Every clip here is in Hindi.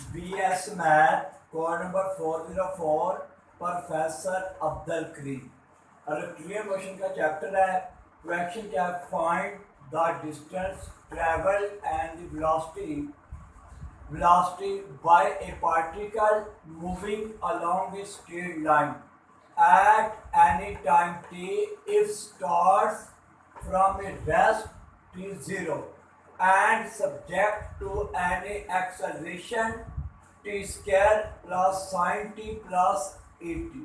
BS Math, code number 404, professor Abdul Karim. Electrical motion का चैप्टर है। क्वेश्चन क्या है? Find the distance travel and the velocity by a particle moving along a straight line at any time t if starts from a rest t0 and subject to any acceleration t square plus sin t plus 80।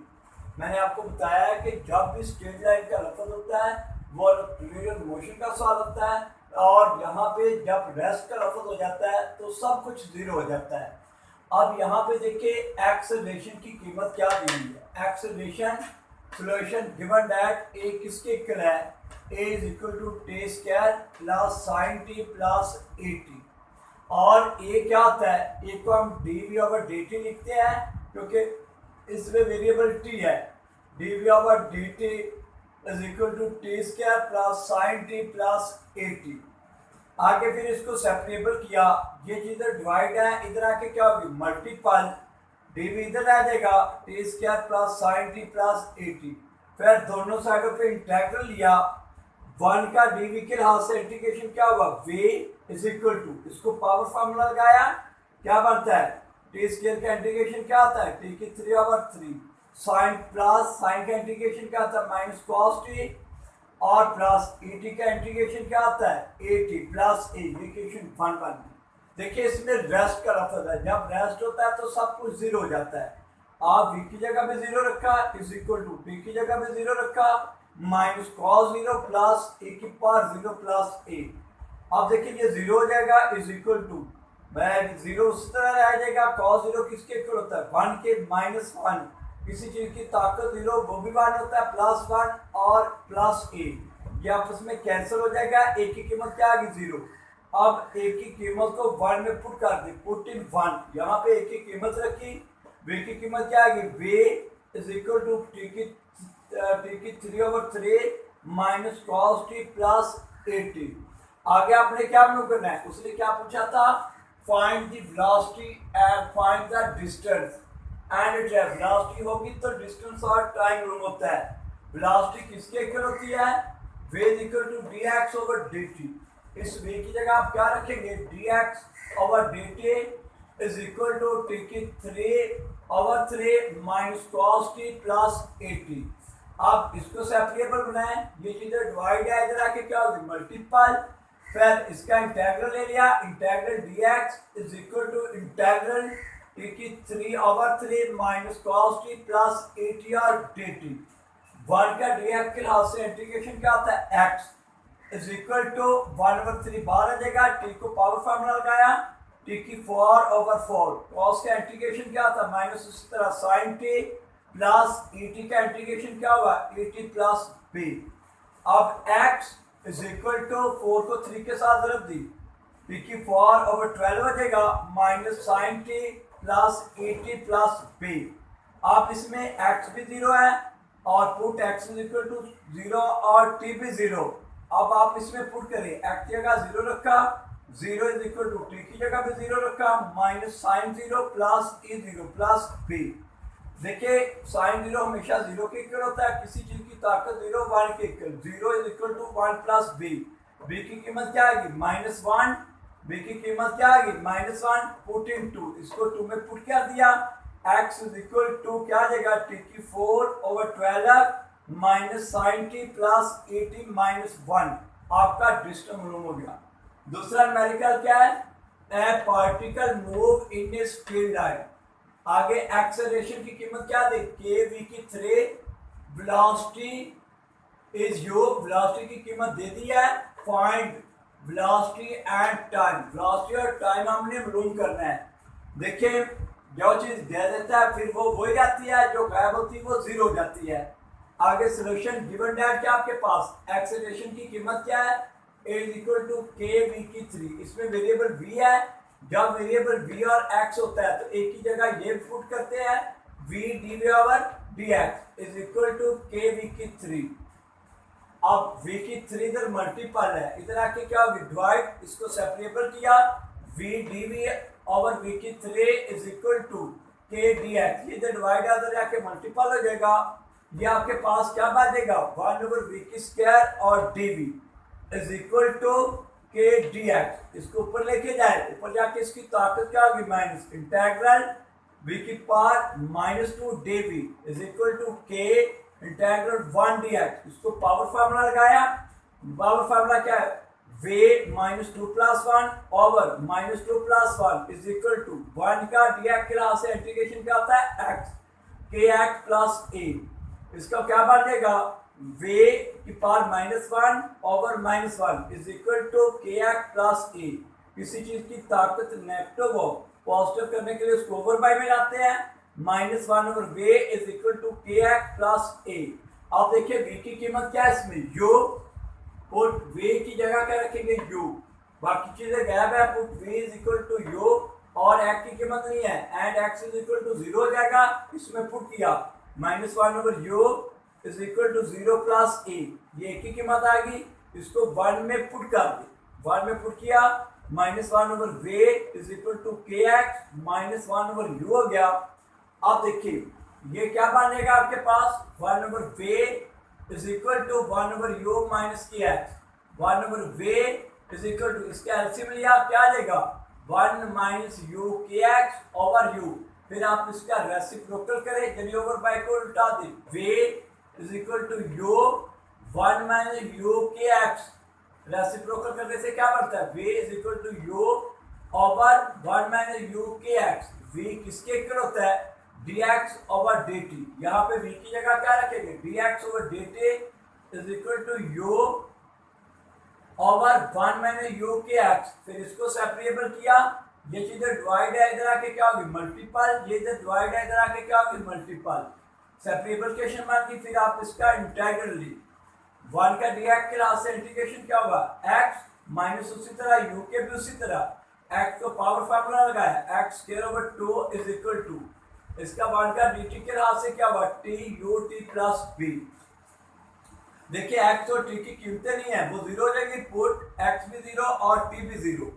मैंने आपको बताया है कि जब भी स्ट्रेट लाइन का लफ्ज होता है वो इलेक्ट्रिकल मोशन का सवाल होता है, और यहाँ पे जब रेस्ट का लफ्ज हो जाता है तो सब कुछ जीरो हो जाता है। अब यहाँ पे देखिए एक्सेलरेशन की कीमत क्या दी हुई है। Acceleration solution given that a किसके इक्वल है? A is equal to t square plus sine t plus 80। और ए क्या होता है? ए को हम d v over d t लिखते हैं क्योंकि इसमें वेरिएबल है। D v over d t is equal to t square plus sine t plus 80। आगे फिर इसको सेपरेबल किया, ये जिधर डिवाइड है इधर आके क्या होगी? मल्टीपल डी वी इधर आ जाएगा T square plus sine t plus 80। फिर दोनों साइडों पे इंटीग्रल लिया, वन का डी वी के लिहाज से इंटीग्रेशन क्या हुआ? वी इज इक्वल टू, इसको पावर फॉर्मूला लगाया, क्या बनता है? टी स्क्वायर का इंटीग्रेशन क्या आता है? टी की 3/3 साइन प्लस साइन का इंटीग्रेशन क्या आता है? माइनस कॉस टी, और प्लस ए टी का इंटीग्रेशन क्या आता है? A T plus A. Equation 1 बन गई। देखिए इसमें रेस्ट का लफ्ज है, जब रेस्ट होता है तो सब कुछ जीरो हो जाता है। आप वी की जगह पे जीरो रखा इज इक्वल टू टी की जगह पे जीरो रखा माइनस कॉस जीरो प्लस ए की पावर जीरो प्लस ए। अब देखिए ये जीरो हो जाएगा इज इक्वल टू, मैं जीरो उस तरह आ जाएगा। कॉस जीरो किसके इक्वल होता है? 1 के माइनस 1। किसी चीज की ताकत जीरो वो भी 1 होता है, प्लस 1 और प्लस ए, ये आपस में कैंसिल हो जाएगा। ए की कीमत क्या आ गई? जीरो। अब ए की कीमत को 1 में पुट कर दी, पुट इन 1। यहाँ पे ए की कीमत रखी, वे की कीमत क्या आ गई? V is equal to t की 3/3 माइनस कॉस टी प्लस 80। आगे आपने क्या मूव करना है? उसने क्या पूछा था? Find the velocity and find the distance and velocity होगी तो डिस्टेंस और टाइम रूम होता है। वेलोसिटी किसके इक्वल होती है? v is equal to dx over dt। इस v की जगह आप क्या रखेंगे? dx over dt is equal to t की 3/3 माइनस cos t प्लस 80। अब इसको सेपरेबल बनाएं, ये चीजें डिवाइड है, इधर आके क्या होगी? मल्टीपल। फिर इसका इंटीग्रल ले लिया, integral dx is equal to integral t की 3/3 माइनस कॉस टी प्लस 80 और dt। 1 का dx के लिहाज से इंटीग्रेशन क्या होता है? x इज इक्वल टू 1/3 बाहर आ जाएगा, t को पावर फॉर्मूला लगाया, t की 4/4। कॉस का इंटीग्रेशन क्या होता है? माइनस इसी तरह साइन टी प्लस et का इंटीग्रेशन क्या हुआ? et plus b। अब x इज इक्वल टू 4 को 3 के साथ रख दी, t की 4/12 हो जाएगा minus sine t plus 80 plus b। आप इसमें x भी जीरो है और put x is equal to 0 और t भी जीरो। अब आप इसमें पुट करें, x की जगह जीरो रखा, 0 इज इक्वल टू t की जगह भी जीरो रखा minus sine zero plus e zero plus b। देखिए साइन जीरो हमेशा जीरो के इक्वल होता है, किसी चीज की ताकत जीरो 1 के equal. 0 is equal to 1 plus b। b की कीमत क्या आएगी? -1। b की कीमत क्या आएगी? -1 पुट इन 2। इसको 2 में पुट कर दिया, x इज इक्वल टू क्या आ जाएगा? t की 4/12 minus sine t plus 80 minus 1। आपका डिस्टेंस मालूम हो गया। दूसरा न्यूमेरिकल क्या है? ए particle move in a straight line. आगे एक्सेलरेशन की कीमत क्या दे? के वी की 3, वेलोसिटी इज यू, वेलोसिटी की कीमत दे दी है। Find velocity and time, velocity और टाइम हमने मालूम करना है। देखिए जो चीज दे देता है फिर वो हो जाती है, जो गायब होती है वो जीरो हो जाती है। आगे सॉल्यूशन गिवन दैट क्या आपके पास? एक्सेलरेशन की कीमत क्या है? a is equal to k v की 3। इसमें वेरिएबल v है, जब वेरिएबल v और x होता है तो एक की जगह ये पुट करते हैं, v d over dx is equal to k v की 3। अब v की 3 इधर मल्टीपल है, इधर आके क्या डिवाइड, इसको सेपरेबल किया, v d v over v की 3 is equal to k d x. ये डिवाइड अदर जाके मल्टीपल हो जाएगा, ये आपके पास क्या बचेगा 1 ओवर वी की स्क्वायर और d v is equal to k d x. इसको ऊपर लेके जाए, ऊपर जाके इसकी ताकत क्या होगी माइनस इंटेग्रल वी की power -2 d v is equal to k integral 1 d x. इसको पावर फार्मूला लगाया, पावर फार्मूला क्या है v -2 + 1 over -2 + 1 is equal to 1 का डी एक्स के लाभ से इंटीग्रेशन क्या होता है एक्स के एक्स प्लस ए। इसका क्या बनेगा वे की power -1 over -1 is equal to k x plus a. किसी चीज की ताकत नेगेटिव हो पॉजिटिव करने के लिए उसको ओवर बाय में लाते हैं, -1 over v is equal to k x plus a. आप देखिए वी की कीमत क्या है इसमें यू, और वे की जगह क्या रखेंगे यू, बाकी चीजें गैप है, put v is equal to u और एक्स की कीमत नहीं है and x is equal to 0 हो जाएगा। इसमें पुट किया -1 over u is equal to 0 plus a, ये की कीमत आ गई। इसको 1 में पुट कर दे, 1 में पुट किया -1 over v is equal to k x -1 over u हो गया। अब देखिए ये क्या बनेगा आपके पास 1 over v is equal to 1 over u minus k x, 1 over v is equal to इसका एलसीएम लिया क्या आ जाएगा 1 माइनस यू के एक्स ओवर यू। फिर आप इसका रेसिप्रोकल करें, यानी ओवर बाय को उल्टा दे, v is equal to u 1 minus u के एक्स। रेसिप्रोकल करने से क्या बनता है v is equal to u over 1 minus u के एक्स। वी किसके इक्वल होता है dx ओवर dt। यहाँ पे v की जगह क्या रखेंगे dx over dt is equal to u over 1 minus u के x। फिर इसको सेपरेबल किया, ये चीजें डिवाइड है इधर आके क्या होगी मल्टीपल, ये इधर डिवाइड है इधर आके क्या होगी मल्टीपल। सेपरेबल केशन मान की फिर आप इसका इंटीग्रल ली 1 का dx के लास्ट से इंटीग्रेशन क्या होगा x माइनस उसी तरह u के भी उसी तरह x को पावर फार्मूला लगाया x square over 2 is equal to इसका 1 का dt के लाभ से क्या हुआ t u t plus b. देखिए x और t की कीमतें नहीं है वो 0 हो जाएगी, पुट x भी 0 और t भी 0।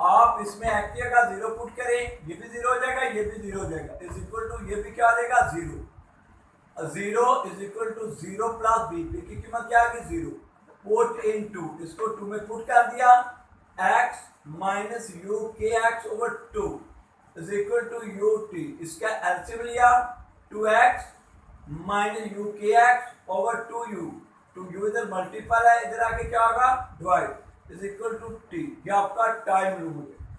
आप इसमें x की जगह 0 पुट करें, ये भी 0 हो जाएगा ये भी 0 हो जाएगा इज इक्वल टू ये भी क्या आ जाएगा 0, 0 is equal to 0 plus b, b की कीमत क्या आ गई 0, पुट इन 2, इसको 2 में पुट कर दिया x माइनस यू के x over 2 is equal to u t. इसका एलसीएम लिया 2x माइनस यू के एक्स ओवर 2u, 2u इधर मल्टीपल है इधर आके क्या होगा divide is equal to t. ये आपका टाइम लूप है।